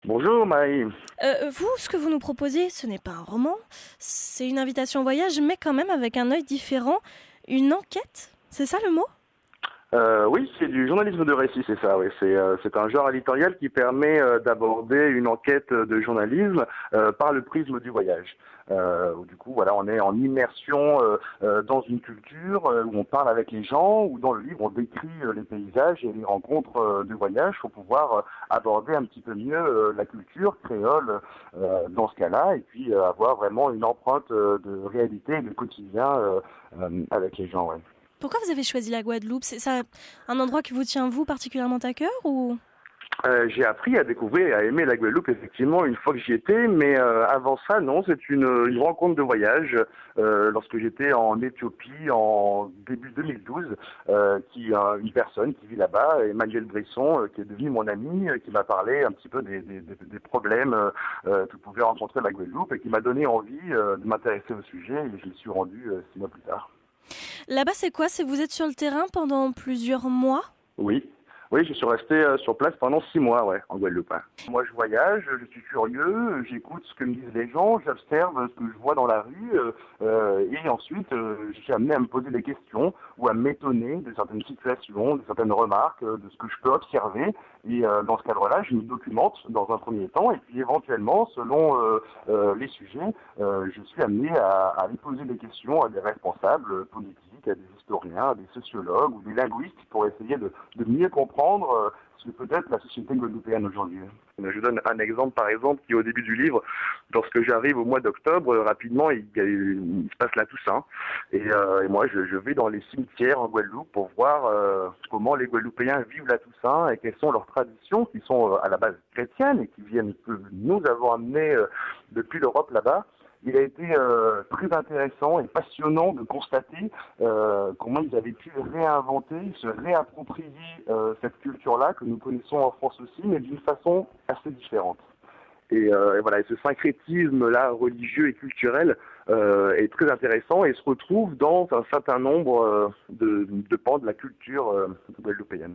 Bonjour Marie. Vous, ce que vous nous proposez, ce n'est pas un roman, c'est une invitation au voyage, mais quand même avec un œil différent, une enquête, c'est ça le mot? Oui, c'est du journalisme de récit, c'est ça. Oui, c'est un genre éditorial qui permet d'aborder une enquête de journalisme par le prisme du voyage. Où du coup, voilà, on est en immersion dans une culture où on parle avec les gens, où dans le livre on décrit les paysages et les rencontres du voyage pour pouvoir aborder un petit peu mieux la culture créole dans ce cas-là, et puis avoir vraiment une empreinte de réalité et de quotidien avec les gens. Ouais. Pourquoi vous avez choisi la Guadeloupe? C'est ça un endroit qui vous tient, vous, particulièrement à cœur ou... J'ai appris à découvrir et à aimer la Guadeloupe effectivement une fois que j'y étais, mais avant ça non, c'est une rencontre de voyage lorsque j'étais en Éthiopie en début 2012, une personne qui vit là-bas, Emmanuel Bresson, qui est devenu mon ami, qui m'a parlé un petit peu des problèmes que pouvait rencontrer la Guadeloupe et qui m'a donné envie de m'intéresser au sujet et je me suis rendu 6 mois plus tard. Là-bas, c'est quoi? C'est vous êtes sur le terrain pendant plusieurs mois? Oui. Oui, je suis resté sur place pendant 6 mois, ouais, en Guadeloupe. Hein. Moi, je voyage, je suis curieux, j'écoute ce que me disent les gens, j'observe ce que je vois dans la rue, et ensuite, je suis amené à me poser des questions ou à m'étonner de certaines situations, de certaines remarques, de ce que je peux observer. Et dans ce cadre-là, je me documente dans un premier temps, et puis éventuellement, selon les sujets, je suis amené à aller poser des questions à des responsables politiques, à des historiens, à des sociologues ou des linguistes pour essayer de mieux comprendre ce que peut être la société guadeloupéenne aujourd'hui. Je donne un exemple, par exemple, qui est au début du livre. Lorsque j'arrive au mois d'octobre, rapidement, il se passe la Toussaint. Et moi, je vais dans les cimetières en Guadeloupe pour voir comment les Guadeloupéens vivent la Toussaint et quelles sont leurs traditions, qui sont à la base chrétiennes et qui viennent, que nous avons amenées depuis l'Europe là-bas. Il a été très intéressant et passionnant de constater comment ils avaient pu réinventer, se réapproprier cette culture-là que nous connaissons en France aussi, mais d'une façon assez différente. Et voilà, et ce syncrétisme-là religieux et culturel est très intéressant et se retrouve dans un certain nombre de pans de la culture guadeloupéenne.